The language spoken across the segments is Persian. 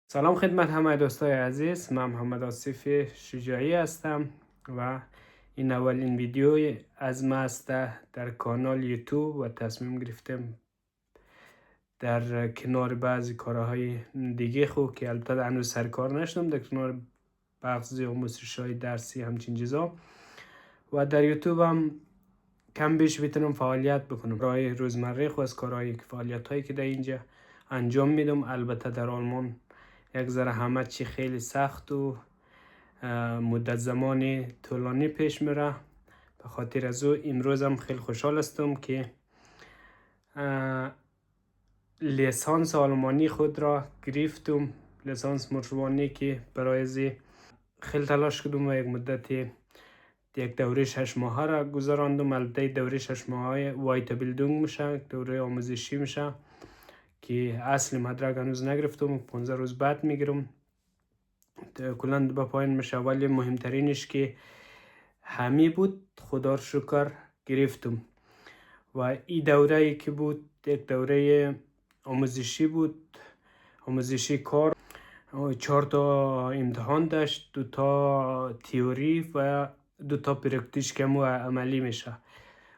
سلام خدمت همه دوستای عزیز. من محمد آصف شجاعی هستم و این اولین ویدیو از ما است در کانال یوتیوب و تصمیم گرفتم در کنار بعضی کارهای دیگه خوب که البته هنوز سرکار نشدم، در کنار بعضی آموزش های درسی همچین چیزا و در یوتیوب هم کم بیش بتونم فعالیت بکنم برای روزمره خود از کارهای فعالیت هایی که در اینجا انجام میدم. البته در آلمان یک ذره همه چی خیلی سخت و مدت زمان طولانی پیش میره. به خاطر از او امروز هم خیلی خوشحال هستم که لیسانس آلمانی خود را گرفتم، لیسانس مشروانی که برای ازی خیلی تلاش کردم و یک مدت یک دوره 6 ماهه را گذراندم. البته دوره 6 ماهه وایت بیلدونگ میشه، دوره آموزشی میشه که اصل مدرک هنوز نگرفتم، 15 روز بعد میگیرم کلند به پایین میشه. ولی مهمترینش که همی بود، خدا رو شکر گرفتم. و این دوره ای که بود یک دوره آموزشی بود، آموزشی کار. 4 تا امتحان داشت، 2 تا تئوری و 2 تا پرکتیش که عملی میشه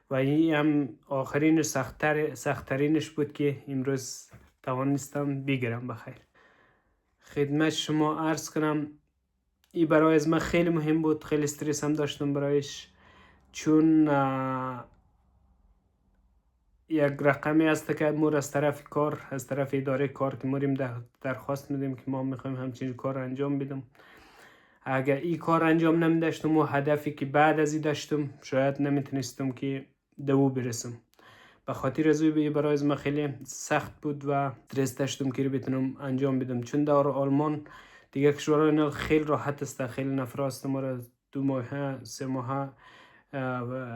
و این هم آخرین سختترینش بود که امروز توانستم بگیرم. بخیر خدمت شما عرض کنم این برای از من خیلی مهم بود، خیلی استرس هم داشتم برایش، چون یک رقمی است که مور از طرف کار، از طرف اداره کار که موریم درخواست میدیم که ما میخوایم همچین کار انجام بدم. اگر این کار انجام نمیداشتم و هدفی که بعد از این داشتم شاید نمیتونستم که دو برسم. به خاطر از او برای از من خیلی سخت بود و استرس داشتم که بتونم انجام بدم، چون در آلمان دیگه کشورهای خیلی راحت است، خیلی نفراست ما را 2 ماه 3 ماه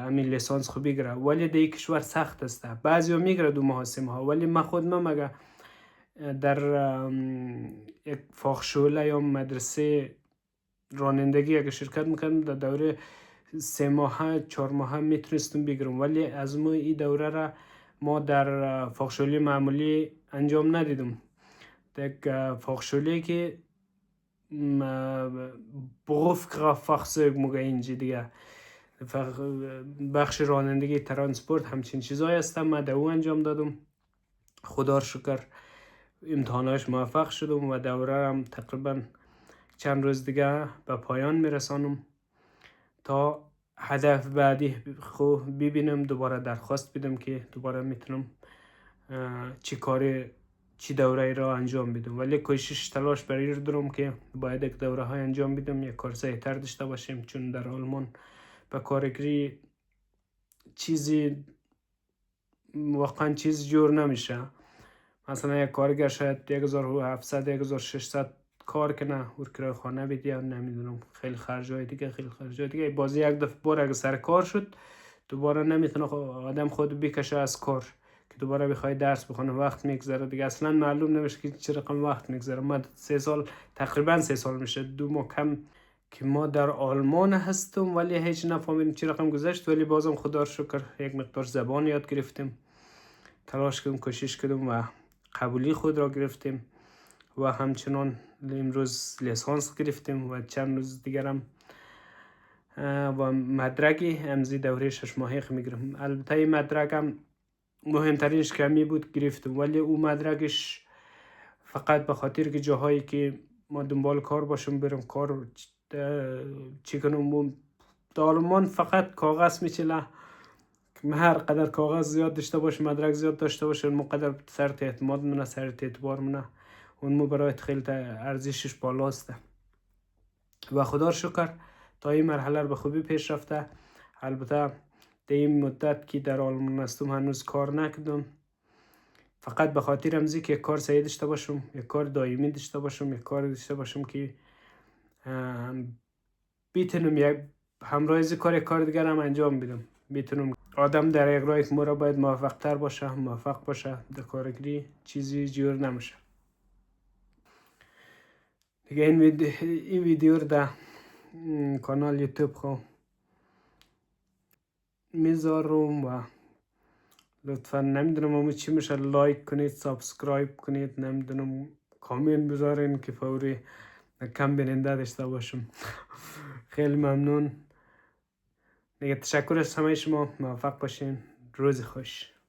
همین لیسانس خوب بگیره، ولی در این کشور سخت است. بعضی ها میگیره 2 ماه 3 ماه، ولی من خود مگه در یک فاخشوله یا مدرسه رانندگی اگه شرکت میکنم در دوره 3 ماه 4 ماه میتونستم بگیرم، ولی از ما این دوره را ما در فاخشوله معمولی انجام ندیدم. در فاخشوله که فخصه مگه اینجا دیگه بخش رانندگی ترانسپورت همچین چیزایی هستم، من در او انجام دادم. خدا رو شکر امتحاناش موفق شدم و دوره هم تقریبا چند روز دیگه به پایان میرسانم تا هدف بعدی خود ببینم، دوباره درخواست بدم که دوباره میتونم چی دوره را انجام بدم. ولی کوشش تلاش برای دارم که باید یک دوره های انجام بدم، یک کار سریعتر داشته باشیم، چون در آلمان به کارگری چیزی واقعا چیز جور نمیشه. مثلا یک کارگر شاید 1700 1600 کار کنه و کرای خانه بدی، نمیدونم خیلی خرجای دیگه بازی یک دفعه بار اگه سر کار شد دوباره نمیتونه آدم خود بکشه از کار که دوباره بخوای درس بخونه، وقت میگذره دیگه، اصلا معلوم نمیشه که چه رقم وقت میگذره. من 3 سال تقریبا 3 سال میشه 2 ماه کم که ما در آلمان هستم، ولی هیچ نفهمیدم چه رقم گذشت. ولی بازم خدا رو شکر یک مقدار زبان یاد گرفتیم، تلاش کردم، کوشش کردم و قبولی خود را گرفتیم و همچنان امروز لیسانس گرفتیم و چند روز دیگر هم و مدرکی امزی دوره 6 ماهه میگیرم. البته این مدرک هم مهمترینش کمی بود گرفتم، ولی او مدرکش فقط به خاطر که جاهایی که ما دنبال کار باشم برم کار چی کنم، در آلمان فقط کاغذ میچله، هر قدر کاغذ زیاد داشته باشه، مدرک زیاد داشته باشه، اون قدر سرت اعتماد منه، سرت اعتبار منه، اون مو برایت خیلی ارزشش بالاست. و خدا رو شکر تا این مرحله رو به خوبی پیش رفته. البته در این مدت که در آلمان هستم هنوز کار نکردم، فقط به خاطر امزی که یک کار سعی داشته باشم، یک کار دائمی داشته باشم، یک کار داشته باشم که بتونم یک همراهی کار دیگر هم انجام بدم، بتونم آدم در یک راه که مورا باید موفق تر باشه، موفق باشه در کارگری چیزی جور نمیشه دیگه. این ویدیو رو در کانال یوتیوب خو میذارم و لطفا نمیدونم چی میشه لایک کنید، سابسکرایب کنید، نمیدونم کامنت بذارین که فوری کم بیننده داشته باشم. خیلی ممنون دیگه. تشکر از همه شما. موفق باشین. روز خوش.